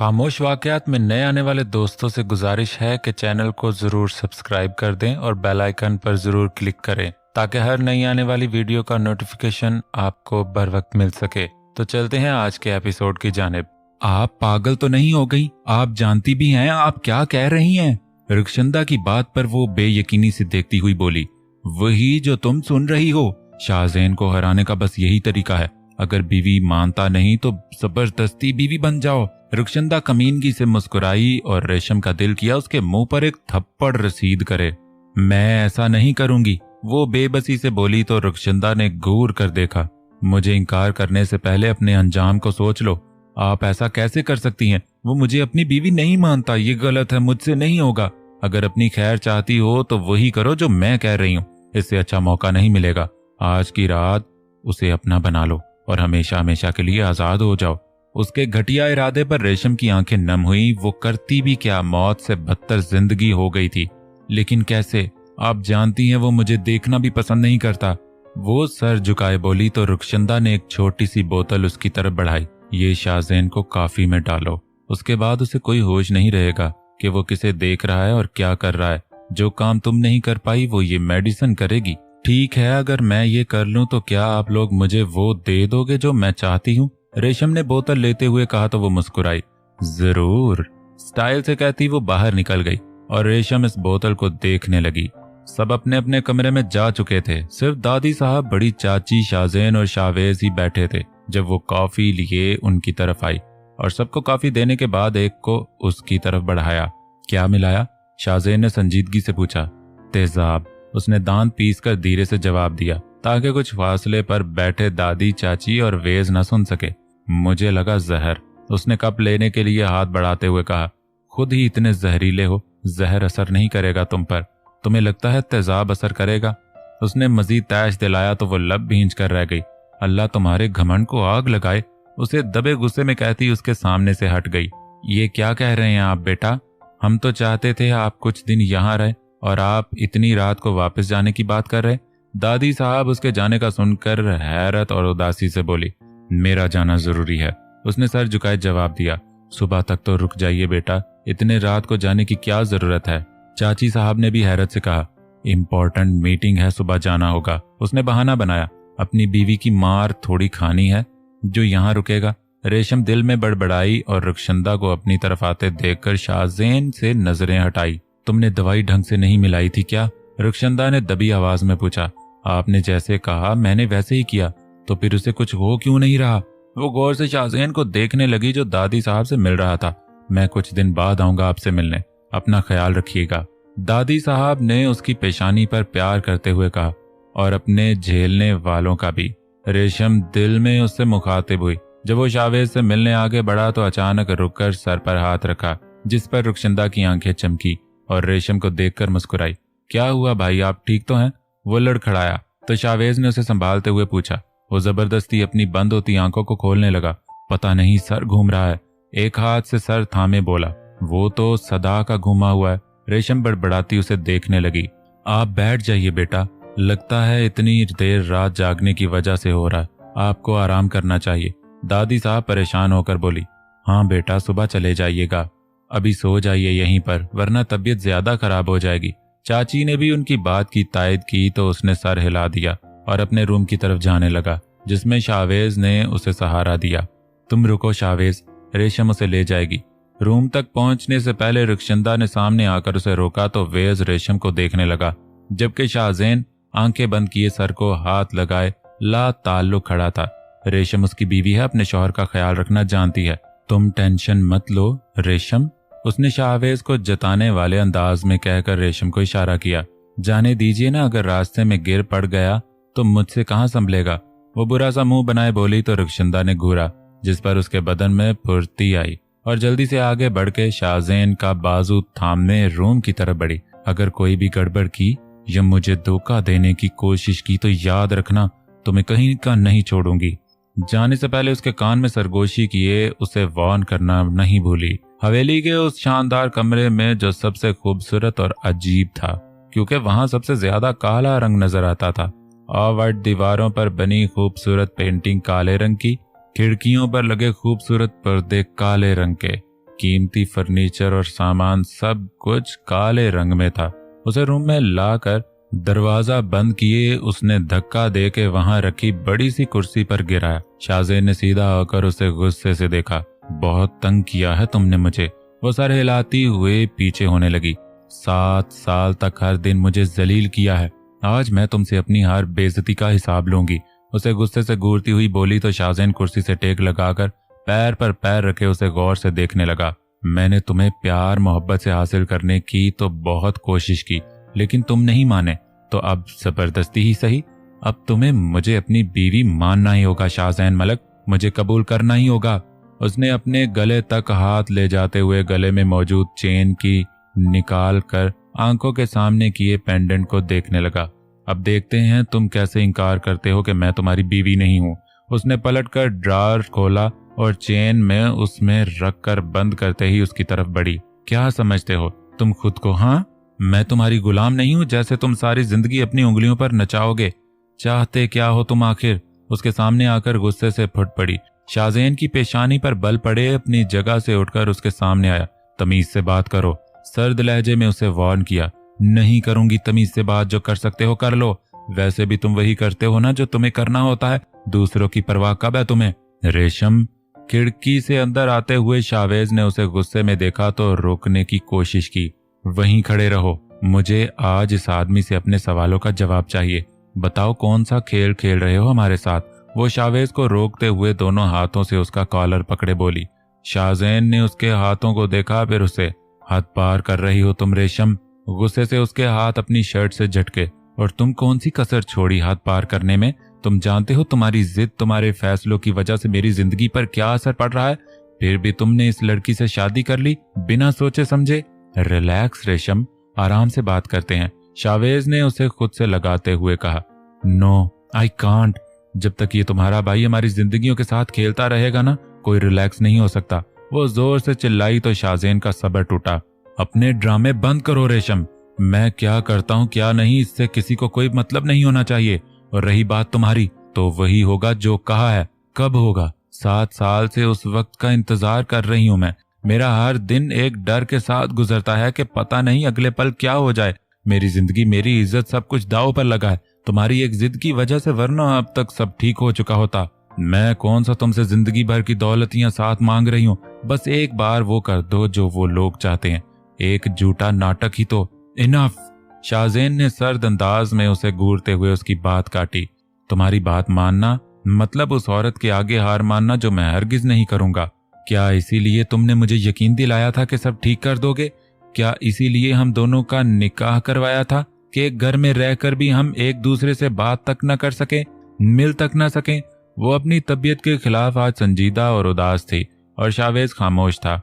खामोश वाकयात में नए आने वाले दोस्तों से गुजारिश है कि चैनल को ज़रूर सब्सक्राइब कर दें और बेल आइकन पर ज़रूर क्लिक करें ताकि हर नई आने वाली वीडियो का नोटिफिकेशन आपको बर वक्त मिल सके। तो चलते हैं आज के एपिसोड की जानिब। आप पागल तो नहीं हो गई? आप जानती भी हैं आप क्या कह रही हैं? रुखशंदा की बात पर वो बेयकीनी से देखती हुई बोली, वही जो तुम सुन रही हो। शाहजैन को हराने का बस यही तरीका है। अगर बीवी मानता नहीं तो जबरदस्ती बीवी बन जाओ। रुखशंदा कमीनगी से मुस्कुराई और रेशम का दिल किया उसके मुंह पर एक थप्पड़ रसीद करे। मैं ऐसा नहीं करूंगी, वो बेबसी से बोली तो रुखशंदा ने घूर कर देखा। मुझे इनकार करने से पहले अपने अंजाम को सोच लो। आप ऐसा कैसे कर सकती हैं? वो मुझे अपनी बीवी नहीं मानता, ये गलत है, मुझसे नहीं होगा। अगर अपनी खैर चाहती हो तो वही करो जो मैं कह रही हूँ। इससे अच्छा मौका नहीं मिलेगा। आज की रात उसे अपना बना लो और हमेशा हमेशा के लिए आजाद हो जाओ। उसके घटिया इरादे पर रेशम की आंखें नम हुई। वो करती भी क्या, मौत से बदतर जिंदगी हो गई थी। लेकिन कैसे? आप जानती हैं वो मुझे देखना भी पसंद नहीं करता। वो सर झुकाए बोली तो रुखशंदा ने एक छोटी सी बोतल उसकी तरफ बढ़ाई। ये शाहजैन को काफी में डालो, उसके बाद उसे कोई होश नहीं रहेगा कि वो किसे देख रहा है और क्या कर रहा है। जो काम तुम नहीं कर पाई वो ये मेडिसिन करेगी। ठीक है, अगर मैं ये कर लूं तो क्या आप लोग मुझे वो दे दोगे जो मैं चाहती हूँ? रेशम ने बोतल लेते हुए कहा तो वो मुस्कुराई। जरूर, स्टाइल से कहती वो बाहर निकल गई और रेशम इस बोतल को देखने लगी। सब अपने अपने कमरे में जा चुके थे। सिर्फ दादी साहब, बड़ी चाची, शाहजैन और शाहवेज ही बैठे थे। जब वो कॉफी लिए उनकी तरफ आई और सबको कॉफी देने के बाद एक को उसकी तरफ बढ़ाया। क्या मिलाया? शाहजैन ने संजीदगी से पूछा। तेजाब, उसने दांत पीस कर धीरे से जवाब दिया ताकि कुछ फासले पर बैठे दादी, चाची और वेज न सुन सके। मुझे लगा जहर। उसने कप लेने के लिए हाथ बढ़ाते हुए कहा, खुद ही इतने जहरीले हो, जहर असर नहीं करेगा तुम पर। तुम्हें लगता है तेजाब असर करेगा? उसने मजीद तैश दिलाया तो वो लब भींच कर रह गई। अल्लाह तुम्हारे घमंड को आग लगाए, उसे दबे गुस्से में कहती उसके सामने से हट गई। ये क्या कह रहे हैं आप बेटा? हम तो चाहते थे आप कुछ दिन यहाँ रहे और आप इतनी रात को वापस जाने की बात कर रहे। दादी साहब उसके जाने का सुनकर हैरत और उदासी से बोली, मेरा जाना जरूरी है। उसने सर झुकाए जवाब दिया, सुबह तक तो रुक जाइए बेटा, इतने रात को जाने की क्या जरूरत है? चाची साहब ने भी हैरत से कहा, इम्पोर्टेंट मीटिंग है, सुबह जाना होगा। उसने बहाना बनाया, अपनी बीवी की मार थोड़ी खानी है जो यहाँ रुकेगा। रेशम दिल में बड़बड़ाई और रुखशंदा को अपनी तरफ आते देखकर शाहजैन से नजरें हटाई। तुमने दवाई ढंग से नहीं मिलाई थी क्या? रुखशंदा ने दबी आवाज में पूछा। आपने जैसे कहा मैंने वैसे ही किया, तो फिर उसे कुछ हो क्यों नहीं रहा? वो गौर से शाहजैन को देखने लगी जो दादी साहब से मिल रहा था। मैं कुछ दिन बाद आऊंगा आपसे मिलने, अपना ख्याल रखिएगा। दादी साहब ने उसकी पेशानी पर प्यार करते हुए कहा, और अपने झेलने वालों का भी। रेशम दिल में उससे मुखातिब हुई। जब वो शाहवेज से मिलने आगे बढ़ा तो अचानक रुककर सर पर हाथ रखा, जिस पर रुखशंदा की आंखें चमकी और रेशम को देखकर मुस्कुराई। क्या हुआ भाई, आप ठीक तो हैं? वो लड़खड़ाया तो शाहवेज ने उसे संभालते हुए पूछा। वो जबरदस्ती अपनी बंद होती आंखों को खोलने लगा। पता नहीं, सर घूम रहा है। एक हाथ से सर थामे बोला, वो तो सदा का घूमा हुआ है। रेशम बड़बड़ाती उसे देखने लगी। आप बैठ जाइए बेटा, लगता है इतनी देर रात जागने की वजह से हो रहा है, आपको आराम करना चाहिए। दादी साहब परेशान होकर बोली, हाँ बेटा, सुबह चले जाइएगा, अभी सो जाइए यहीं पर, वरना तबीयत ज्यादा खराब हो जाएगी। चाची ने भी उनकी बात की तायद की तो उसने सर हिला दिया और अपने रूम की तरफ जाने लगा, जिसमें शाहवेज ने उसे सहारा दिया। तुम रुको शाहवेज, रेशम उसे ले जाएगी। रूम तक पहुंचने से पहले रुखशंदा ने सामने आकर उसे रोका तो वेज रेशम को देखने लगा, जबकि शाहजैन आंखें बंद किए सर को हाथ लगाए ला ताल्लुक खड़ा था। रेशम उसकी बीवी है, अपने शौहर का ख्याल रखना जानती है। तुम टेंशन मत लो रेशम, उसने शाहवेज को जताने वाले अंदाज में कहकर रेशम को इशारा किया। जाने दीजिए ना, अगर रास्ते में गिर पड़ गया तो मुझसे कहाँ संभलेगा? वो बुरा सा मुंह बनाए बोली तो रुखशंदा ने घूरा, जिस पर उसके बदन में फुर्ती आई और जल्दी से आगे बढ़ के शाहजैन का बाजू थामने रूम की तरफ बढ़ी। अगर कोई भी गड़बड़ की या मुझे धोखा देने की कोशिश की तो याद रखना, तुम्हें कहीं का नहीं छोड़ूंगी। जाने से पहले उसके कान में सरगोशी किए उसे वार्न करना नहीं भूली। हवेली के उस शानदार कमरे में जो सबसे खूबसूरत और अजीब था, क्योंकि वहां सबसे ज्यादा काला रंग नजर आता था। ऑफ वाइट दीवारों पर बनी खूबसूरत पेंटिंग काले रंग की, खिड़कियों पर लगे खूबसूरत पर्दे काले रंग के। कीमती फर्नीचर और सामान सब कुछ काले रंग में था। उसे रूम में लाकर दरवाजा बंद किए उसने धक्का देके वहां रखी बड़ी सी कुर्सी पर गिराया। शाहज़ेन ने सीधा होकर उसे गुस्से से देखा। बहुत तंग किया है तुमने मुझे। वो सर हिलाती हुए पीछे होने लगी। 7 साल तक हर दिन मुझे जलील किया है। आज मैं तुमसे अपनी हर बेइज्जती का हिसाब लूंगी। उसे गुस्से से घूरती हुई बोली तो शाहज़ेन कुर्सी से टेक लगाकर पैर पर पैर रखे उसे गौर से देखने लगा। मैंने तुम्हें प्यार मोहब्बत से हासिल करने की तो बहुत कोशिश की, लेकिन तुम नहीं माने, तो अब जबरदस्ती ही सही। अब तुम्हें मुझे अपनी बीवी मानना ही होगा शाहज़ैन मलक, मुझे कबूल करना ही होगा। उसने अपने गले तक हाथ ले जाते हुए गले में मौजूद चेन की निकाल कर आंखों के सामने किए पेंडेंट को देखने लगा। अब देखते हैं तुम कैसे इनकार करते हो कि मैं तुम्हारी बीवी नहीं हूँ। उसने पलटकर ड्रॉर खोला और चेन में उसमें रखकर बंद करते ही उसकी तरफ बढ़ी। क्या समझते हो तुम खुद को? हाँ, मैं तुम्हारी गुलाम नहीं हूं जैसे तुम सारी जिंदगी अपनी उंगलियों पर नचाओगे। चाहते क्या हो तुम आखिर? उसके सामने आकर गुस्से से फुट पड़ी। शाहज़ेन की पेशानी पर बल पड़े अपनी जगह से उठकर उसके सामने आया। तमीज से बात करो, सर्द लहजे में उसे वार्न किया। नहीं करूंगी तमीज से बात, जो कर सकते हो कर लो। वैसे भी तुम वही करते हो ना जो तुम्हें करना होता है, दूसरों की परवाह कब है तुम्हें? रेशम, खिड़की से अंदर आते हुए शाहवेज ने उसे गुस्से में देखा तो रोकने की कोशिश की। वहीं खड़े रहो, मुझे आज इस आदमी से अपने सवालों का जवाब चाहिए। बताओ कौन सा खेल खेल रहे हो हमारे साथ? वो शाहवेज को रोकते हुए दोनों हाथों से उसका कॉलर पकड़े बोली। शाहज़ैन ने उसके हाथों को देखा, फिर उसे हाथ पार कर रही हो तुम रेशम? गुस्से से उसके हाथ अपनी शर्ट से झटके। और तुम कौन सी कसर छोड़ी हाथ पार करने में? तुम जानते हो तुम्हारी जिद, तुम्हारे फैसलों की वजह से मेरी जिंदगी पर क्या असर पड़ रहा है। फिर भी तुमने इस लड़की से शादी कर ली बिना सोचे समझे। रिलैक्स रेशम, आराम से बात करते हैं, शाहवेज ने उसे खुद से लगाते हुए कहा। No I can't. जब तक ये तुम्हारा भाई हमारी जिंदगियों के साथ खेलता रहेगा ना, कोई रिलैक्स नहीं हो सकता। वो जोर से चिल्लाई तो शाहज़ेन का सब्र टूटा। अपने ड्रामे बंद करो रेशम। मैं क्या करता हूँ क्या नहीं, इससे किसी को कोई मतलब नहीं होना चाहिए। और रही बात तुम्हारी, तो वही होगा जो कहा है। कब होगा? 7 साल से उस वक्त का इंतजार कर रही हूं मैं। मेरा हर दिन एक डर के साथ गुजरता है कि पता नहीं अगले पल क्या हो जाए। मेरी जिंदगी, मेरी इज्जत, सब कुछ दांव पर लगा है तुम्हारी एक जिद की वजह से, वरना अब तक सब ठीक हो चुका होता। मैं कौन सा तुमसे जिंदगी भर की दौलतियां साथ मांग रही हूँ। बस एक बार वो कर दो जो वो लोग चाहते हैं। एक झूठा नाटक ही तो। इनफ। शाहज़ेन ने सर्द अंदाज में उसे घूरते हुए उसकी बात काटी। तुम्हारी बात मानना मतलब उस औरत के आगे हार मानना, जो मैं हरगिज नहीं करूंगा। क्या इसीलिए तुमने मुझे यकीन दिलाया था कि सब ठीक कर दोगे? क्या इसीलिए हम दोनों का निकाह करवाया था कि एक घर में रहकर भी हम एक दूसरे से बात तक न कर सके, मिल तक न सके? वो अपनी तबीयत के खिलाफ आज संजीदा और उदास थी और शाहवेज खामोश था,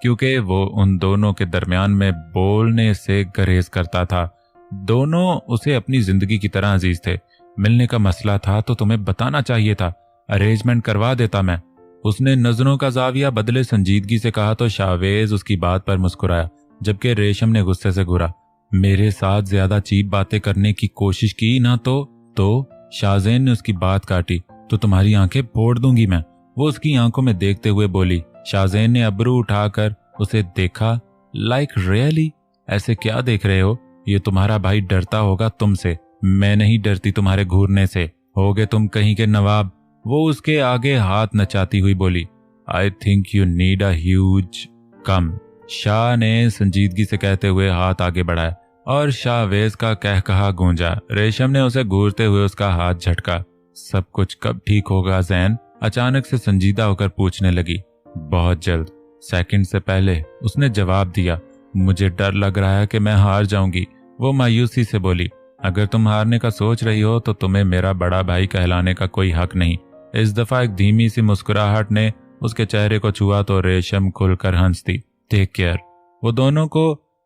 क्योंकि वो उन दोनों के दरमियान में बोलने से गुरेज करता था। दोनों उसे अपनी जिंदगी की तरह अजीज थे। मिलने का मसला था तो तुम्हें बताना चाहिए था, अरेंजमेंट करवा देता मैं। उसने नजरों का जाविया बदले संजीदगी से कहा तो शाहवेज उसकी बात पर मुस्कुराया, जबकि रेशम ने गुस्से से घूरा। मेरे साथ ज्यादा चीप बातें करने की कोशिश की ना तो शाहज़ेन ने उसकी बात काटी। तो तुम्हारी आंखें फोड़ दूंगी मैं, वो उसकी आंखों में देखते हुए बोली। शाहज़ेन ने अबरू उठाकर उसे देखा। Like really? ऐसे क्या देख रहे हो? ये तुम्हारा भाई डरता होगा तुमसे, मैं नहीं डरती तुम्हारे घूरने से। होगे तुम कहीं के नवाब। वो उसके आगे हाथ नचाती हुई बोली। I think you need a huge come. Shah ने संजीदगी से कहते हुए हाथ आगे बढ़ाया और शाहवेज का कहकहा गूंजा। रेशम ने उसे घूरते हुए उसका हाथ झटका। सब कुछ कब ठीक होगा ज़ैन? अचानक से संजीदा होकर पूछने लगी। बहुत जल्द, सेकंड से पहले, उसने जवाब दिया। मुझे डर लग रहा है कि मैं हार जाऊंगी, वो मायूसी से बोली। अगर तुम हारने का सोच रही हो तो तुम्हें मेरा बड़ा भाई कहलाने का कोई हक नहीं। इस दफा एक धीमी सी मुस्कुराहट ने उसके चेहरे को छुआ तो रेशम खुलकर हंस दी। टेक केयर, वो दोनों को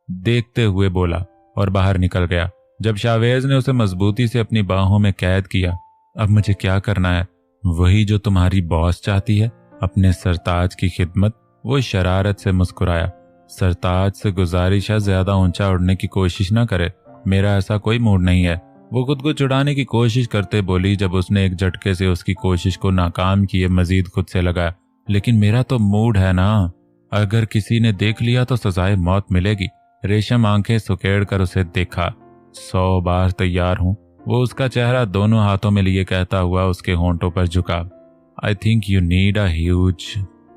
देखते हुए बोला और बाहर निकल गया। जब शाहवेज ने उसे मजबूती से अपनी बाहों में कैद किया। अब मुझे क्या करना है? वही जो तुम्हारी बॉस चाहती है, अपने सरताज की खिदमत। वो शरारत से मुस्कुराया। सरताज से गुजारिश है ज्यादा ऊंचा उड़ने की कोशिश ना करे, मेरा ऐसा कोई मूड नहीं है, वो खुद को छुड़ाने की कोशिश करते बोली, जब उसने एक झटके से उसकी कोशिश को नाकाम किए मजीद खुद से लगाया। लेकिन मेरा तो मूड है ना। अगर किसी ने देख लिया तो सजाए मौत मिलेगी। रेशम आंखें सुकेड़ कर उसे देखा। 100 बार तैयार हूं, वो उसका चेहरा दोनों हाथों में लिए कहता हुआ उसके होंठों पर झुका। I think you need a huge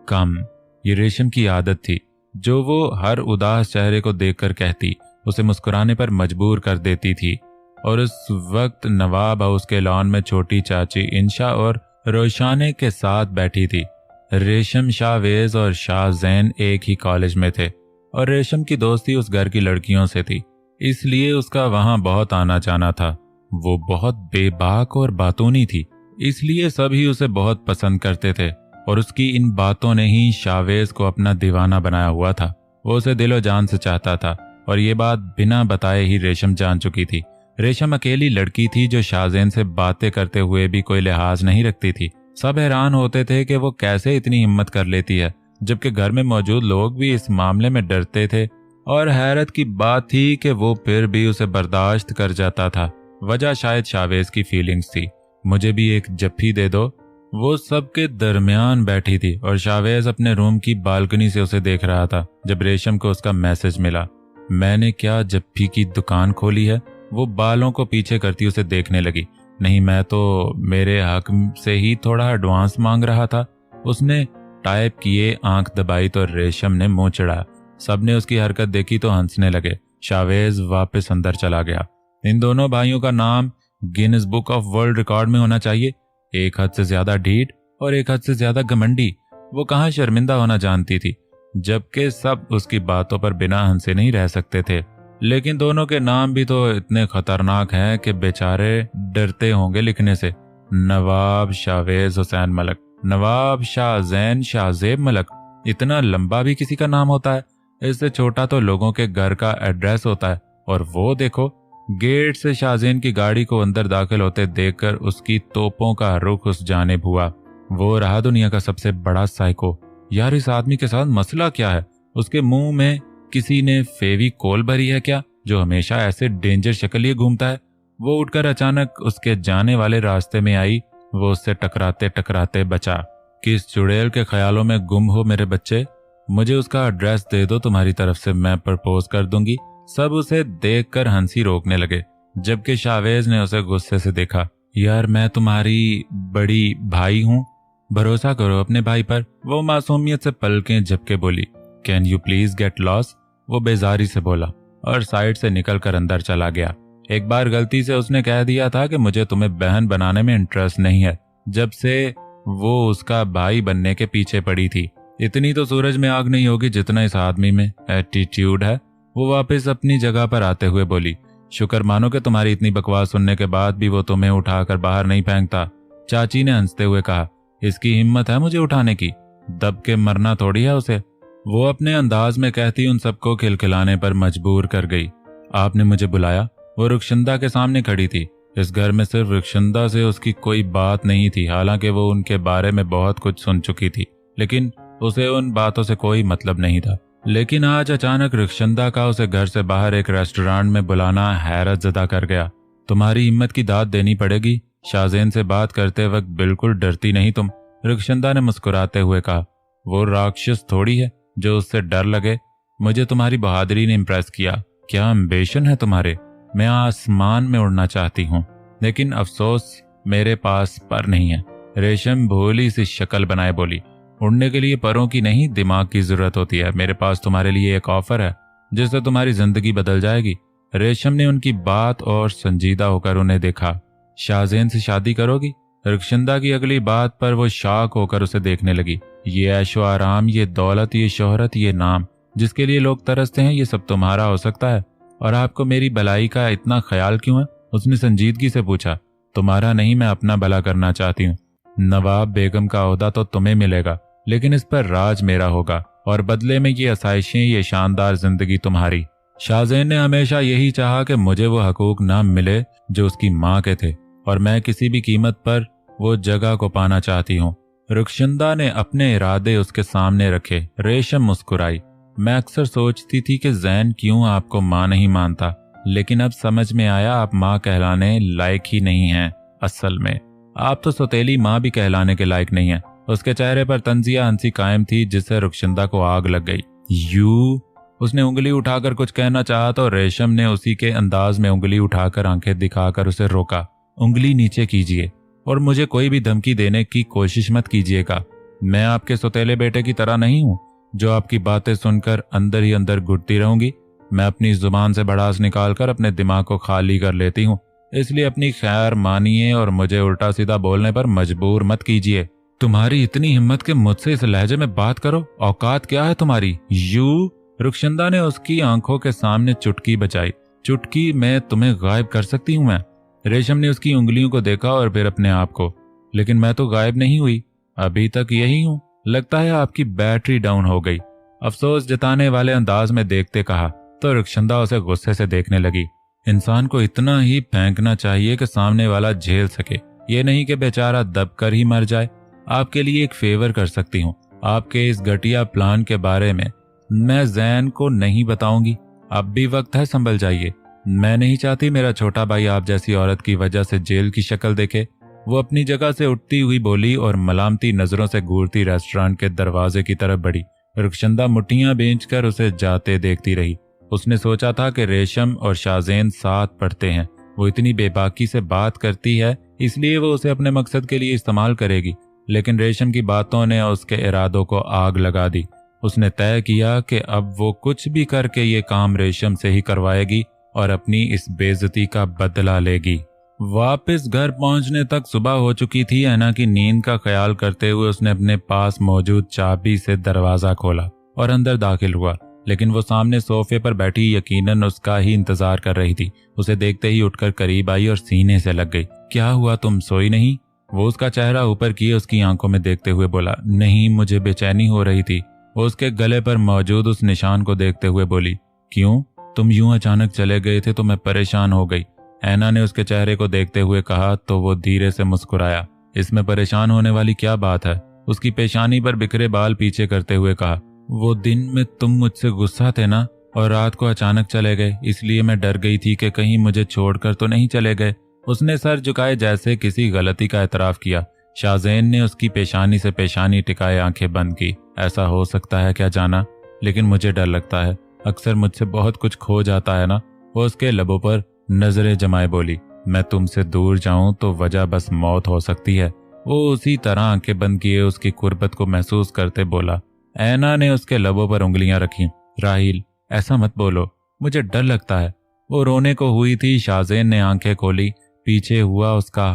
come. ये रेशम की आदत थी जो वो हर उदास चेहरे को देखकर कहती, उसे मुस्कुराने पर मजबूर कर देती थी। और उस वक्त नवाब हाउस के लॉन में छोटी चाची इंशा और रोशाने के साथ बैठी थी। रेशम, शाहवेज और शाह जैन एक ही कॉलेज में थे और रेशम की दोस्ती उस घर की लड़कियों से थी, इसलिए उसका वहां बहुत आना जाना था। वो बहुत बेबाक और बातूनी थी, इसलिए सभी उसे बहुत पसंद करते थे और उसकी इन बातों ने ही शाहवेज को अपना दीवाना बनाया हुआ था। वो उसे दिलो जान से चाहता था और ये बात बिना बताए ही रेशम जान चुकी थी। रेशम अकेली लड़की थी जो शाहजैन से बातें करते हुए भी कोई लिहाज नहीं रखती थी। सब हैरान होते थे कि वो कैसे इतनी हिम्मत कर लेती है, जबकि घर में मौजूद लोग भी इस मामले में डरते थे। और हैरत की बात थी कि वो फिर भी उसे बर्दाश्त कर जाता था। वजह शायद शाहवेज की फीलिंग्स थी। मुझे भी एक जफ्फी दे दो। वो सबके दरमियान बैठी थी और शाहवेज अपने रूम की बालकनी से उसे देख रहा था जब रेशम को उसका मैसेज मिला। मैंने क्या जफ्फी की दुकान खोली है? वो बालों को पीछे करती उसे देखने लगी। नहीं, मैं तो मेरे हक से ही थोड़ा एडवांस मांग रहा था। उसने टाइप किए, आंख दबाई तो रेशम ने मुंह चढ़ाया। सबने उसकी हरकत देखी तो हंसने लगे। शाहवेज वापस अंदर चला गया। इन दोनों भाइयों का नाम Guinness book of world record में होना चाहिए। एक हद से ज्यादा ढीठ और एक हद से ज्यादा घमंडी। वो कहाँ शर्मिंदा होना जानती थी, जबकि सब उसकी बातों पर बिना हंसे नहीं रह सकते थे। लेकिन दोनों के नाम भी तो इतने खतरनाक हैं कि बेचारे डरते होंगे लिखने से। नवाब शाहवेज हुसैन मलक, नवाब शाह जैन शाहजेब मलक। इतना लंबा भी किसी का नाम होता है? इससे छोटा तो लोगों के घर का एड्रेस होता है। और वो देखो, गेट से शाहजैन की गाड़ी को अंदर दाखिल होते देखकर उसकी तोपों का रुख उस जानिब हुआ। वो रहा दुनिया का सबसे बड़ा साइको। यार, इस आदमी के साथ मसला क्या है? उसके मुंह में किसी ने फेविकोल भरी है क्या, जो हमेशा ऐसे डेंजर शक्ल लिए घूमता है? वो उठकर अचानक उसके जाने वाले रास्ते में आई। वो उससे टकराते टकराते बचा। किस चुड़ैल के ख्यालों में गुम हो मेरे बच्चे? मुझे उसका एड्रेस दे दो, तुम्हारी तरफ से मैं प्रपोज कर दूंगी। सब उसे देखकर हंसी रोकने लगे, जबकि शाहवेज ने उसे गुस्से से देखा। यार, मैं तुम्हारी बड़ी भाई हूं, भरोसा करो अपने भाई पर। वो मासूमियत से पलकें झपके बोली, can you please get lost? वो बेजारी से बोला और साइड से निकलकर अंदर चला गया। एक बार गलती से उसने कह दिया था कि मुझे तुम्हें बहन बनाने में इंटरेस्ट नहीं है, जब से वो उसका भाई बनने के पीछे पड़ी थी। इतनी तो सूरज में आग नहीं होगी जितना इस आदमी में एटीट्यूड है। वो वापस अपनी जगह पर आते हुए बोली, शुक्र मानो कि तुम्हारी इतनी बकवास सुनने के बाद भी वो तुम्हें उठाकर बाहर नहीं फेंकता। चाची ने हंसते हुए कहा, इसकी हिम्मत है मुझे उठाने की? दब के मरना थोड़ी है उसे। वो अपने अंदाज में कहती उन सबको खिलखिलाने पर मजबूर कर गई। आपने मुझे बुलाया? वो रुखशंदा के सामने खड़ी थी। इस घर में सिर्फ रुखशंदा से उसकी कोई बात नहीं थी। हालांकि वो उनके बारे में बहुत कुछ सुन चुकी थी, लेकिन उसे उन बातों से कोई मतलब नहीं था। लेकिन आज अचानक रुखशंदा का उसे घर से बाहर एक रेस्टोरेंट में बुलाना हैरत ज़दा कर गया। तुम्हारी हिम्मत की दाद देनी पड़ेगी। शाहजैन से बात करते वक्त बिल्कुल डरती नहीं तुम। रुखशंदा ने मुस्कुराते हुए कहा, वो राक्षस थोड़ी है जो उससे डर लगे। मुझे तुम्हारी बहादुरी ने इम्प्रेस किया। क्या एम्बिशन है तुम्हारे? मैं आसमान में उड़ना चाहती हूँ, लेकिन अफसोस मेरे पास पर नहीं है। रेशम भोली सी शक्ल बनाए बोली, उड़ने के लिए परों की नहीं, दिमाग की जरूरत होती है। मेरे पास तुम्हारे लिए एक ऑफर है जिससे तुम्हारी जिंदगी बदल जाएगी। रेशम ने उनकी बात और संजीदा होकर उन्हें देखा। शाहजैन से शादी करोगी? रुखशंदा की अगली बात पर वो शॉक होकर उसे देखने लगी। ये ऐशो आराम, ये दौलत, ये शोहरत, ये नाम जिसके लिए लोग तरसते हैं, ये सब तुम्हारा हो सकता है? और आपको मेरी भलाई का इतना ख्याल क्यों है? उसने संजीदगी से पूछा। तुम्हारा नहीं, मैं अपना भला करना चाहती हूँ। नवाब बेगम का ओहदा तो तुम्हें मिलेगा, लेकिन इस पर राज मेरा होगा और बदले में ये आसाइशें, ये शानदार जिंदगी तुम्हारी। शाहजैन ने हमेशा यही चाहा कि मुझे वो हकूक ना मिले जो उसकी माँ के थे, और मैं किसी भी कीमत पर वो जगह को पाना चाहती हूँ। रुखशंदा ने अपने इरादे उसके सामने रखे। रेशम मुस्कुराई। मैं अक्सर सोचती थी कि जैन क्यों आपको माँ नहीं मानता, लेकिन अब समझ में आया आप माँ कहलाने लायक ही नहीं हैं। असल में आप तो सौतेली माँ भी कहलाने के लायक नहीं हैं। उसके चेहरे पर तंजिया हंसी कायम थी जिससे रुखशंदा को आग लग गई। यू, उसने उंगली उठाकर कुछ कहना चाहा तो रेशम ने उसी के अंदाज में उंगली उठाकर आंखें दिखाकर उसे रोका। उंगली नीचे कीजिए और मुझे कोई भी धमकी देने की कोशिश मत कीजिएगा। मैं आपके सौतेले बेटे की तरह नहीं हूं जो आपकी बातें सुनकर अंदर ही अंदर घुटती रहूंगी। मैं अपनी जुबान से भड़ास निकालकर अपने दिमाग को खाली कर लेती हूँ, इसलिए अपनी खैर मानिए और मुझे उल्टा सीधा बोलने पर मजबूर मत कीजिए। तुम्हारी इतनी हिम्मत कि मुझसे इस लहजे में बात करो? औकात क्या है तुम्हारी? यू, रुखशंदा ने उसकी आंखों के सामने चुटकी बजाई। चुटकी में तुम्हें गायब कर सकती हूं मैं। रेशम ने उसकी उंगलियों को देखा और फिर अपने आप को। लेकिन मैं तो गायब नहीं हुई, अभी तक यही हूं। लगता है आपकी बैटरी डाउन हो गई, अफसोस जताने वाले अंदाज में देखते कहा तो रुखशंदा उसे गुस्से से देखने लगी। इंसान को इतना ही फेंकना चाहिए कि सामने वाला झेल सके, ये नहीं कि बेचारा दबकर ही मर जाए। आपके लिए एक फेवर कर सकती हूँ। आपके इस घटिया प्लान के बारे में मैं जैन को नहीं बताऊंगी। अब भी वक्त है, संभल जाइए। मैं नहीं चाहती मेरा छोटा भाई आप जैसी औरत की वजह से जेल की शक्ल देखे। वो अपनी जगह से उठती हुई बोली और मलामती नजरों से घूरती रेस्टोरेंट के दरवाजे की तरफ बढ़ी। रुखशंदा मुट्ठियां बेंचकर उसे जाते देखती रही। उसने सोचा था कि रेशम और शाहजेन साथ पढ़ते हैं, वो इतनी बेबाकी से बात करती है इसलिए वो उसे अपने मकसद के लिए इस्तेमाल करेगी। लेकिन रेशम की बातों ने उसके इरादों को आग लगा दी। उसने तय किया कि अब वो कुछ भी करके ये काम रेशम से ही करवाएगी और अपनी इस बेइज्जती का बदला लेगी। वापस घर पहुंचने तक सुबह हो चुकी थी। ऐना की नींद का ख्याल करते हुए उसने अपने पास मौजूद चाबी से दरवाजा खोला और अंदर दाखिल हुआ। लेकिन वो सामने सोफे पर बैठी यकीनन उसका ही इंतजार कर रही थी। उसे देखते ही उठकर करीब आई और सीने से लग गई। क्या हुआ, तुम सोई नहीं? वो उसका चेहरा ऊपर किए उसकी आंखों में देखते हुए बोला। नहीं, मुझे बेचैनी हो रही थी। वो उसके गले पर मौजूद उस निशान को देखते हुए बोली। क्यों? तुम यूं अचानक चले गए थे तो मैं परेशान हो गई। ऐना ने उसके चेहरे को देखते हुए कहा तो वो धीरे से मुस्कुराया। इसमें परेशान होने वाली क्या बात है? उसकी पेशानी पर बिखरे बाल पीछे करते हुए कहा। वो दिन में तुम मुझसे गुस्सा थे ना, और रात को अचानक चले गए, इसलिए मैं डर गई थी कि कहीं मुझे छोड़कर तो नहीं चले गए। उसने सर झुकाए जैसे किसी गलती का एतराफ किया। शाहजेन ने उसकी पेशानी से पेशानी टिकाए आंखें बंद की। ऐसा हो सकता है क्या जाना? लेकिन मुझे डर लगता है, अक्सर मुझसे बहुत कुछ खो जाता है ना। वो उसके लबों पर नजरें जमाए बोली। मैं तुमसे दूर जाऊं तो वजह बस मौत हो सकती है। वो उसी तरह आंखें बंद किए उसकी कुर्बत को महसूस करते बोला। ऐना ने उसके लबों पर उंगलियां रखी। राहिल, ऐसा मत बोलो, मुझे डर लगता है। वो रोने को हुई थी। शाहजेन ने आंखें खोली, पीछे हुआ, उसका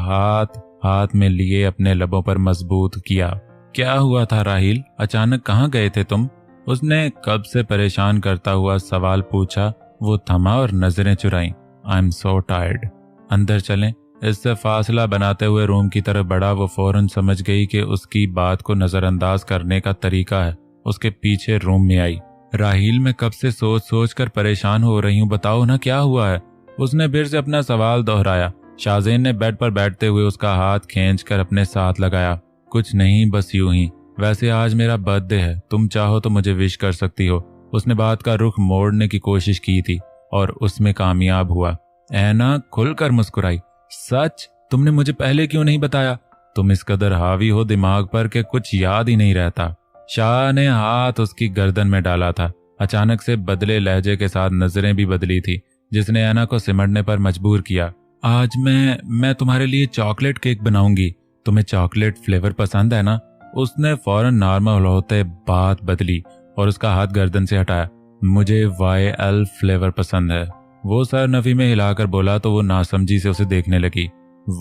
हाथ में लिए अपने लबों पर मजबूत किया। क्या हुआ था राहिल? अचानक कहाँ गए थे तुम? उसने कब से परेशान करता हुआ सवाल पूछा। वो थमा और नजरें चुराई। आई एम सो टायर्ड, अंदर चलें? इससे फासला बनाते हुए रूम की तरफ बढ़ा। वो फौरन समझ गई कि उसकी बात को नजरअंदाज करने का तरीका है। उसके पीछे रूम में आई। राहिल, मैं कब से सोच सोच कर परेशान हो रही हूँ, बताओ ना क्या हुआ है? उसने फिर से अपना सवाल दोहराया। शाहजेन ने बेड पर बैठते हुए उसका हाथ खींचकर अपने साथ लगाया। कुछ नहीं, बस यूं ही। वैसे आज मेरा बर्थडे है, तुम चाहो तो मुझे विश कर सकती हो। उसने बात का रुख मोड़ने की कोशिश की थी और उसमें कामयाब हुआ। ऐना खुलकर मुस्कुराई। सच? तुमने मुझे पहले क्यों नहीं बताया? तुम इस कदर हावी हो दिमाग पर कि कुछ याद ही नहीं रहता। शाह ने हाथ उसकी गर्दन में डाला था। अचानक से बदले लहजे के साथ नजरें भी बदली थी, जिसने ऐना को सिमटने पर मजबूर किया। आज मैं तुम्हारे लिए चॉकलेट केक बनाऊंगी। तुम्हें चॉकलेट फ्लेवर पसंद है ना? उसने फौरन नॉर्मल होते बात बदली और उसका हाथ गर्दन से हटाया। मुझे YL फ्लेवर पसंद है। वो सर नफी में हिलाकर बोला तो वो नासमझी से उसे देखने लगी।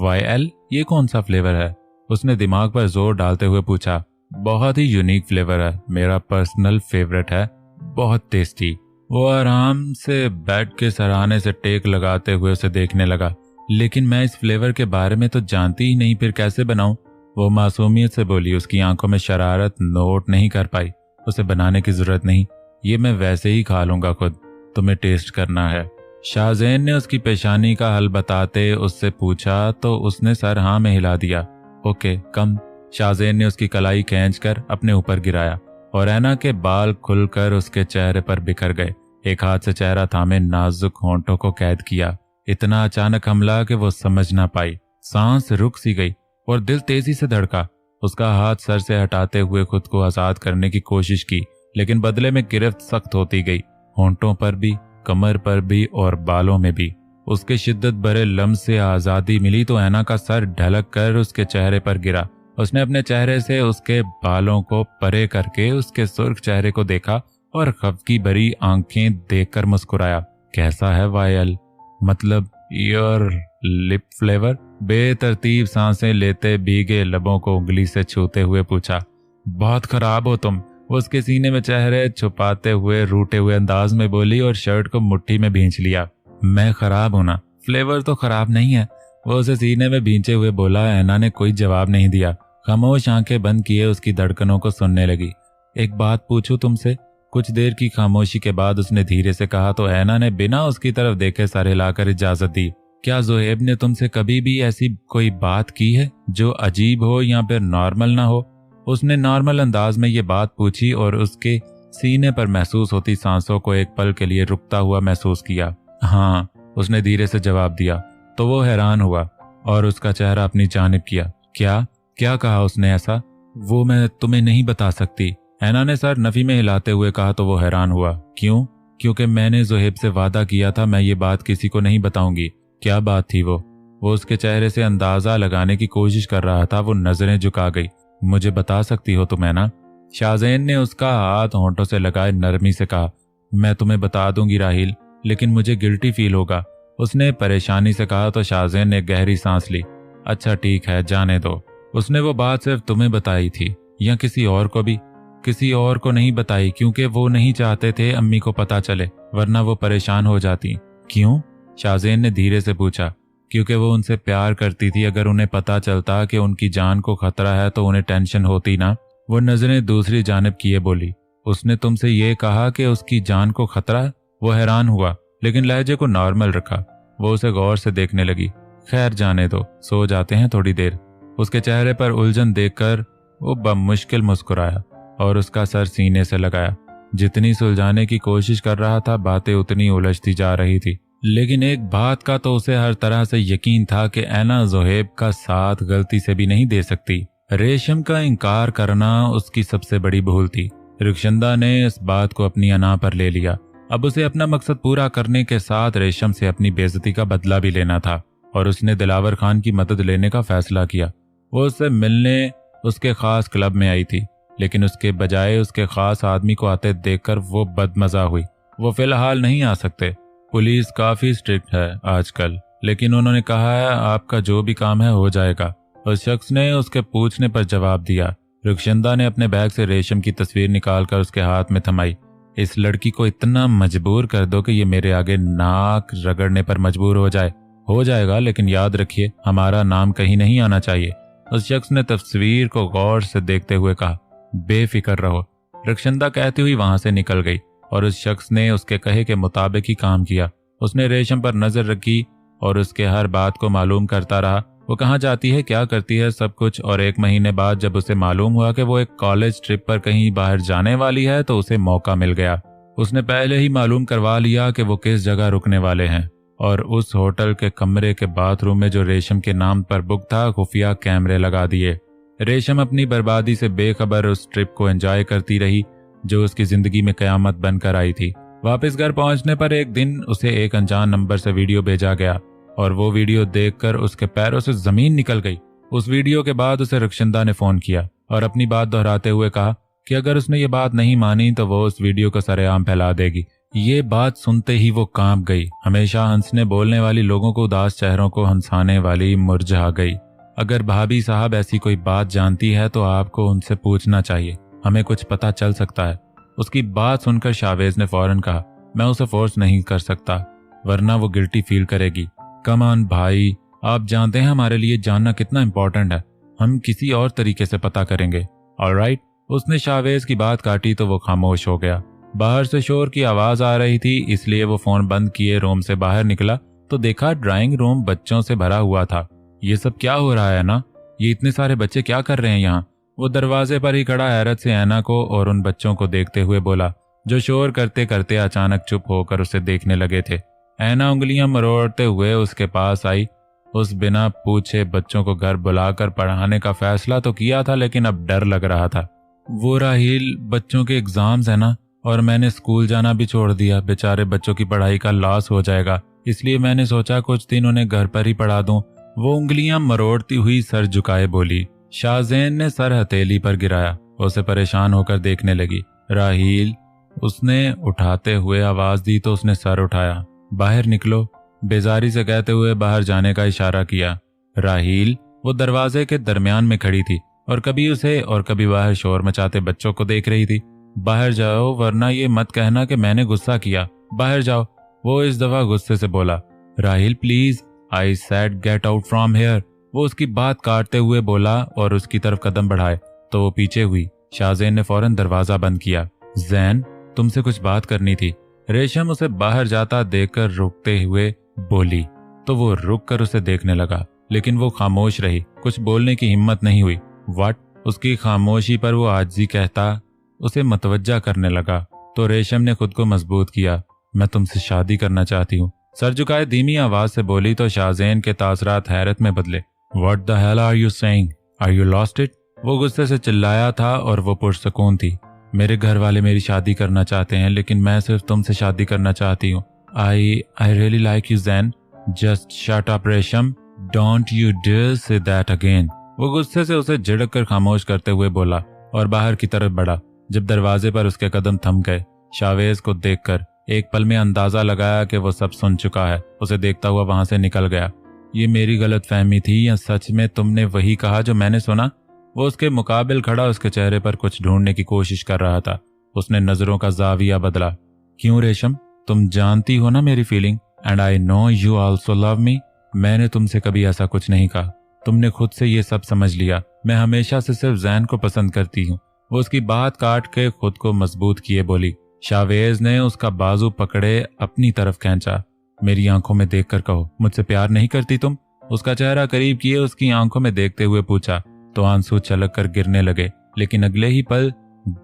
YL? ये कौन सा फ्लेवर है? उसने दिमाग पर जोर डालते हुए पूछा। बहुत ही यूनिक फ्लेवर है, मेरा पर्सनल फेवरेट है, बहुत टेस्टी। वो आराम से बेड के सराहने से टेक लगाते हुए उसे देखने लगा। लेकिन मैं इस फ्लेवर के बारे में तो जानती ही नहीं, फिर कैसे बनाऊं? वो मासूमियत से बोली। उसकी आंखों में शरारत नोट नहीं कर पाई। उसे बनाने की जरूरत नहीं, ये मैं वैसे ही खा लूंगा खुद, तुम्हें टेस्ट करना है। शाहजेन ने उसकी पेशानी का हल बताते उससे पूछा तो उसने सर हाँ में हिला दिया। ओके कम। शाहजेन ने उसकी कलाई खींचकर अपने ऊपर गिराया और ऐना के बाल खुलकर उसके चेहरे पर बिखर गए। एक हाथ से चेहरा थामे नाजुक होंठों को कैद किया। इतना अचानक हमला कि वो समझ ना पाई। सांस रुक सी गई और दिल तेजी से धड़का। उसका हाथ सर से हटाते हुए खुद को आजाद करने की कोशिश की, लेकिन बदले में गिरफ्त सख्त होती गई। होंठों पर भी, कमर पर भी और बालों में भी। उसके शिद्दत भरे लम्स से आजादी मिली तो ऐना का सर ढलक कर उसके चेहरे पर गिरा। उसने अपने चेहरे से उसके बालों को परे करके उसके सुर्ख चेहरे को देखा और खफकी भरी आंखें देखकर मुस्कुराया। कैसा है वायल? मतलब योर लिप फ्लेवर? बेतरतीब सांसें लेते भीगे लबों को उंगली से छूते हुए पूछा। बहुत खराब हो तुम, वो उसके सीने में चेहरे छुपाते हुए रूठे हुए अंदाज में बोली और शर्ट को मुट्ठी में भींच लिया। मैं खराब हूं ना? फ्लेवर तो खराब नहीं है, वो उसे सीने में भींचे हुए बोला। ऐना ने कोई जवाब नहीं दिया, खामोश आंखें बंद किए उसकी धड़कनों को सुनने लगी। एक बात पूछूं तुमसे? कुछ देर की खामोशी के बाद उसने धीरे से कहा तो ऐना ने बिना उसकी तरफ देखे सर हिलाकर इजाजत दी। क्या ज़ोहेब ने तुमसे कभी भी ऐसी कोई बात की है जो अजीब हो या फिर नॉर्मल ना हो? उसने नॉर्मल अंदाज में ये बात पूछी और उसके सीने पर महसूस होती सांसों को एक पल के लिए रुकता हुआ महसूस किया। हाँ, उसने धीरे से जवाब दिया। तो वो हैरान हुआ और उसका चेहरा अपनी जानिब किया। क्या कहा उसने ऐसा? वो मैं तुम्हें नहीं बता सकती, ऐना ने सर नफी में हिलाते हुए कहा तो वो हैरान हुआ। क्यों? क्योंकि मैंने ज़ोहेब से वादा किया था मैं ये बात किसी को नहीं बताऊंगी। क्या बात थी वो उसके चेहरे से अंदाजा लगाने की कोशिश कर रहा था। वो नजरें झुका गई। मुझे बता सकती हो तुम ऐना? शाहज़ैन ने उसका हाथ होंठों से लगाए नरमी से कहा। मैं तुम्हें बता दूंगी राहिल, लेकिन मुझे गिल्टी फील होगा, उसने परेशानी से कहा तो शाहज़ैन ने गहरी सांस ली। अच्छा ठीक है, जाने दो। उसने वो बात सिर्फ तुम्हें बताई थी या किसी और को भी? किसी और को नहीं बताई, क्योंकि वो नहीं चाहते थे अम्मी को पता चले, वरना वो परेशान हो जाती। क्यों? शाहज़ैन ने धीरे से पूछा। क्योंकि वो उनसे प्यार करती थी, अगर उन्हें पता चलता कि उनकी जान को खतरा है तो उन्हें टेंशन होती ना। वो नजरें दूसरी जानिब किए बोली। उसने तुमसे ये कहा कि उसकी जान को खतरा है? वो हैरान हुआ, लेकिन लहजे को नॉर्मल रखा। वो उसे गौर से देखने लगी। खैर जाने दो, सो जाते हैं थोड़ी देर। उसके चेहरे पर उलझन देखकर वो बमुश्किल मुस्कुराया और उसका सर सीने से लगाया। जितनी सुलझाने की कोशिश कर रहा था, बातें उतनी उलझती जा रही थी। लेकिन एक बात का तो उसे हर तरह से यकीन था कि ऐना ज़ोहेब का साथ गलती से भी नहीं दे सकती। रेशम का इनकार करना उसकी सबसे बड़ी भूल थी। रुखशंदा ने इस बात को अपनी अना पर ले लिया। अब उसे अपना मकसद पूरा करने के साथ रेशम से अपनी बेइज्जती का बदला भी लेना था और उसने दिलावर खान की मदद लेने का फैसला किया। वो उससे मिलने उसके खास क्लब में आई थी, लेकिन उसके बजाय उसके खास आदमी को आते देखकर वो बदमजा हुई। वो फिलहाल नहीं आ सकते, पुलिस काफी स्ट्रिक्ट है आजकल, लेकिन उन्होंने कहा है आपका जो भी काम है हो जाएगा। उस शख्स ने उसके पूछने पर जवाब दिया। रुखशंदा ने अपने बैग से रेशम की तस्वीर निकालकर उसके हाथ में थमाई। इस लड़की को इतना मजबूर कर दो कि ये मेरे आगे नाक रगड़ने पर मजबूर हो जाए। हो जाएगा, लेकिन याद रखिए हमारा नाम कहीं नहीं आना चाहिए। उस शख्स ने तस्वीर को गौर से देखते हुए कहा। बेफिक्र रहो। रुखशंदा कहती हुई वहां से निकल गई और उस शख्स ने उसके कहे के मुताबिक ही काम किया। उसने रेशम पर नजर रखी और उसके हर बात को मालूम करता रहा। वो कहाँ जाती है, क्या करती है, सब कुछ। और 1 महीने बाद जब उसे मालूम हुआ कि वो एक कॉलेज ट्रिप पर कहीं बाहर जाने वाली है तो उसे मौका मिल गया। उसने पहले ही मालूम करवा लिया कि वो किस जगह रुकने वाले हैं और उस होटल के कमरे के बाथरूम में जो रेशम के नाम पर बुक था खुफिया कैमरे लगा दिए। रेशम अपनी बर्बादी से बेखबर उस ट्रिप को एंजॉय करती रही जो उसकी जिंदगी में कयामत बनकर आई थी। वापस घर पहुंचने पर एक दिन उसे एक अनजान नंबर से वीडियो भेजा गया और वो वीडियो देखकर उसके पैरों से जमीन निकल गई। उस वीडियो के बाद उसे रुखशंदा ने फोन किया और अपनी बात दोहराते हुए कहा कि अगर उसने ये बात नहीं मानी तो वो उस वीडियो को सरेआम फैला देगी। ये बात सुनते ही वो कांप गई। हमेशा हंसने बोलने वाली लोगों को उदास चेहरों को हंसाने वाली मुरझा गई। अगर भाभी साहब ऐसी कोई बात जानती है तो आपको उनसे पूछना चाहिए, हमें कुछ पता चल सकता है। उसकी बात सुनकर शाहवेज ने फौरन कहा, मैं उसे फोर्स नहीं कर सकता वरना वो गिल्टी फील करेगी। कम ऑन भाई, आप जानते हैं हमारे लिए जानना कितना इंपॉर्टेंट है, हम किसी और तरीके से पता करेंगे। ऑलराइट। उसने शाहवेज की बात काटी तो वो खामोश हो गया। बाहर से शोर की आवाज आ रही थी, इसलिए वो फोन बंद किए रूम से बाहर निकला तो देखा ड्राइंग रूम बच्चों से भरा हुआ था। ये सब क्या हो रहा है ना? ये इतने सारे बच्चे क्या कर रहे हैं यहाँ? वो दरवाजे पर ही खड़ा हैरत से ऐना को और उन बच्चों को देखते हुए बोला, जो शोर करते करते अचानक चुप होकर उसे देखने लगे थे। ऐना उंगलियां मरोड़ते हुए उसके पास आई उस बिना पूछे बच्चों को घर बुलाकर पढ़ाने का फैसला तो किया था, लेकिन अब डर लग रहा था। वो राहील, बच्चों के एग्जाम्स है ना, और मैंने स्कूल जाना भी छोड़ दिया। बेचारे बच्चों की पढ़ाई का लॉस हो जाएगा, इसलिए मैंने सोचा कुछ दिन उन्हें घर पर ही पढ़ा दूं। वो उंगलियां मरोड़ती हुई सर झुकाए बोली। शाहजैन ने सर हथेली पर गिराया। उसे परेशान होकर देखने लगी। राहील, उसने उठाते हुए आवाज दी तो उसने सर उठाया। बाहर निकलो, बेजारी से कहते हुए बाहर जाने का इशारा किया। राहील, वो दरवाजे के दरमियान में खड़ी थी और कभी उसे और कभी बाहर शोर मचाते बच्चों को देख रही थी। बाहर जाओ, वरना ये मत कहना कि मैंने गुस्सा किया। बाहर जाओ, वो इस दफा गुस्से से बोला। Raheel please, I said get out from here. वो उसकी बात काटते हुए बोला और उसकी तरफ कदम बढ़ाए तो वो पीछे हुई। शाहजैन ने फौरन दरवाजा बंद किया। जैन, तुमसे कुछ बात करनी थी। रेशम उसे बाहर जाता देखकर रुकते हुए बोली तो वो रुक कर उसे देखने लगा, लेकिन वो खामोश रही। कुछ बोलने की हिम्मत नहीं हुई। व्हाट? उसकी खामोशी पर वो आजिज़ी कहता उसे मतवज्जा करने लगा तो रेशम ने खुद को मजबूत किया। मैं तुमसे शादी करना चाहती हूँ, सर झुकाए धीमी आवाज से बोली तो शाहजैन के तासरात हैरत में बदले। What the hell are you saying? Are you lost it? वो गुस्से से चिल्लाया था और वो पुरसकून थी। मेरे घर वाले मेरी शादी करना चाहते हैं, लेकिन मैं सिर्फ तुमसे शादी करना चाहती हूँ। I really like you Jain. Just shut up Resham, don't you dare say that again. वो गुस्से से उसे झिड़क कर खामोश करते हुए बोला और बाहर की तरफ बढ़ा। जब दरवाजे पर उसके कदम थम गए, शावेज को देखकर एक पल में अंदाजा लगाया कि वो सब सुन चुका है। उसे देखता हुआ वहां से निकल गया। ये मेरी गलतफहमी थी या सच में तुमने वही कहा जो मैंने सुना? वो उसके मुकाबिल खड़ा उसके चेहरे पर कुछ ढूंढने की कोशिश कर रहा था। उसने नजरों का जाविया बदला। क्यों रेशम, तुम जानती हो ना मेरी feeling, and I know you also love me. मैंने तुमसे कभी ऐसा कुछ नहीं कहा, तुमने खुद से ये सब समझ लिया। मैं हमेशा से सिर्फ जैन को पसंद करती हूँ। वो उसकी बात काट के खुद को मजबूत किए बोली। शावेज ने उसका बाजू पकड़े अपनी तरफ खींचा। मेरी आंखों में देखकर कहो, मुझसे प्यार नहीं करती तुम? उसका चेहरा करीब किए उसकी आंखों में देखते हुए पूछा तो आंसू छलक कर गिरने लगे। लेकिन अगले ही पल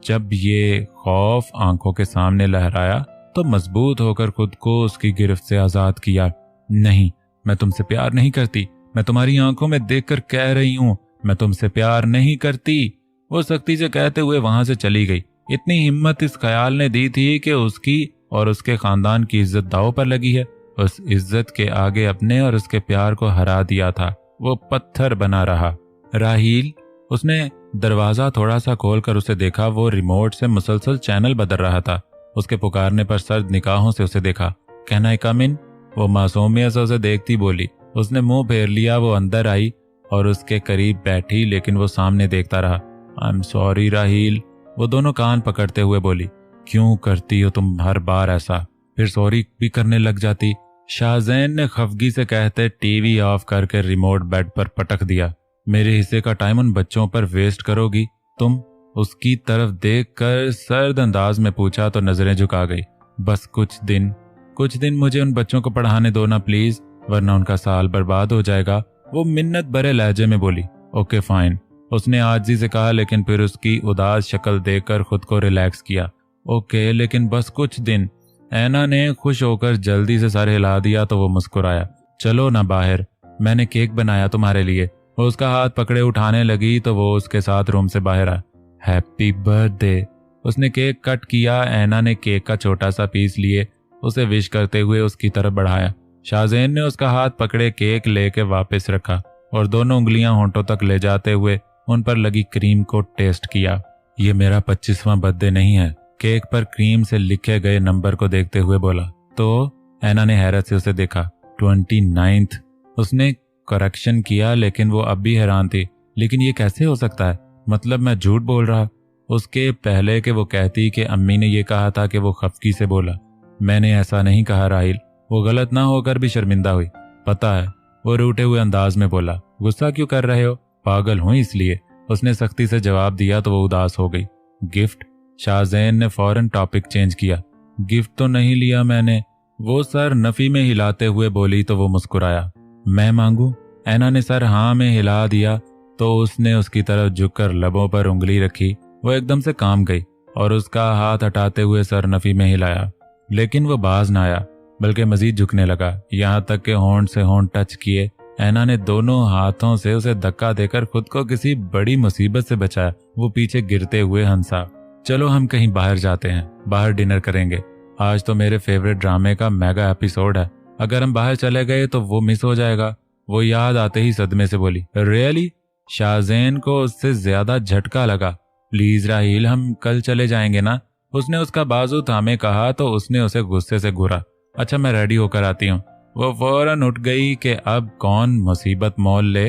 जब ये खौफ आंखों के सामने लहराया तो मजबूत होकर खुद को उसकी गिरफ्त से आजाद किया। नहीं, मैं तुमसे प्यार नहीं करती। मैं तुम्हारी आंखों में देखकर कह रही हूँ, मैं तुमसे प्यार नहीं करती। वो सख्ती से कहते हुए वहां से चली गई। इतनी हिम्मत इस ख्याल ने दी थी कि उसकी और उसके खानदान की इज्जत दांव पर लगी है। उस इज्जत के आगे अपने और उसके प्यार को हरा दिया था। वो पत्थर बना रहा। राहील, उसने दरवाजा थोड़ा सा खोलकर उसे देखा। वो रिमोट से मुसलसल चैनल बदल रहा था। उसके पुकारने पर सर्द निगाहों से उसे देखा। कैन आई कम इन? वो मासूमियत से उसे देखती बोली। उसने मुंह फेर लिया। वो अंदर आई और उसके करीब बैठी, लेकिन वो सामने देखता रहा। आई एम सॉरी राहील, वो दोनों कान पकड़ते हुए बोली। क्यों करती हो तुम हर बार ऐसा? फिर सॉरी भी करने लग जाती। शाहजैन ने खफगी से कहते टीवी ऑफ करके रिमोट बेड पर पटक दिया। मेरे हिस्से का टाइम उन बच्चों पर वेस्ट करोगी तुम? उसकी तरफ देखकर सर्द अंदाज में पूछा तो नजरें झुका गई। बस कुछ दिन मुझे उन बच्चों को पढ़ाने दो ना प्लीज, वरना उनका साल बर्बाद हो जाएगा। वो मिन्नत भरे लहजे में बोली। ओके फाइन, उसने आजिज़ी से कहा, लेकिन फिर उसकी उदास शक्ल देखकर खुद को रिलैक्स किया। ओके, लेकिन बस कुछ दिन। ऐना ने खुश होकर जल्दी से सर हिला दिया तो वो मुस्कुराया। चलो ना बाहर, मैंने केक बनाया तुम्हारे लिए। वो उसका हाथ पकड़े उठाने लगी तो वो उसके साथ रूम से बाहर आया। Happy birthday. उसने केक कट किया। ऐना ने केक का छोटा सा पीस लिए उसे विश करते हुए उसकी तरफ बढ़ाया। शाहजैन ने उसका हाथ पकड़े केक लेके वापस रखा और दोनों उंगलियां होंठों तक ले जाते हुए उन पर लगी क्रीम को टेस्ट किया। ये मेरा 25वां बर्थडे नहीं है, केक पर क्रीम से लिखे गए नंबर को देखते हुए बोला। तो ऐना ने हैरत से उसे देखा। 29th। उसने करेक्शन किया, लेकिन वो अब भी हैरान थी। लेकिन ये कैसे हो सकता है? मतलब मैं झूठ बोल रहा? उसके पहले कि वो कहती कि अम्मी ने ये कहा था कि वो खफकी से बोला। मैंने ऐसा नहीं कहा राहील। वो गलत ना होकर भी शर्मिंदा हुई। पता है, वो रूठे हुए अंदाज में बोला। गुस्सा क्यों कर रहे हो? पागल हूं इसलिए, उसने सख्ती से जवाब दिया तो वो उदास हो गई। गिफ्ट? शाहजैन ने फौरन टॉपिक चेंज किया। गिफ्ट तो नहीं लिया मैंने। वो सर नफी में हिलाते हुए बोली तो वो मुस्कुराया। मैं मांगू? ऐना ने सर हाँ में हिला दिया तो उसने उसकी तरफ झुककर लबों पर उंगली रखी। वो एकदम से काम गई और उसका हाथ हटाते हुए सर नफी में हिलाया, लेकिन वो बाज ना आया, बल्कि मजीद झुकने लगा। यहाँ तक कि होंठ से होंठ टच किए ऐना ने दोनों हाथों से उसे धक्का देकर खुद को किसी बड़ी मुसीबत से बचाया। वो पीछे गिरते हुए हंसा। चलो हम कहीं बाहर जाते हैं, बाहर डिनर करेंगे। आज तो मेरे फेवरेट ड्रामे का मेगा एपिसोड है। अगर हम बाहर चले गए तो वो मिस हो जाएगा। वो याद आते ही सदमे से बोली, रियली? शाहजैन को उससे ज्यादा झटका लगा। प्लीज राहील, हम कल चले जाएंगे ना? उसने उसका बाजू थामे कहा तो उसने उसे गुस्से से घूरा। अच्छा, मैं रेडी होकर आती हूँ। वो फौरन उठ गई कि अब कौन मुसीबत मोल ले।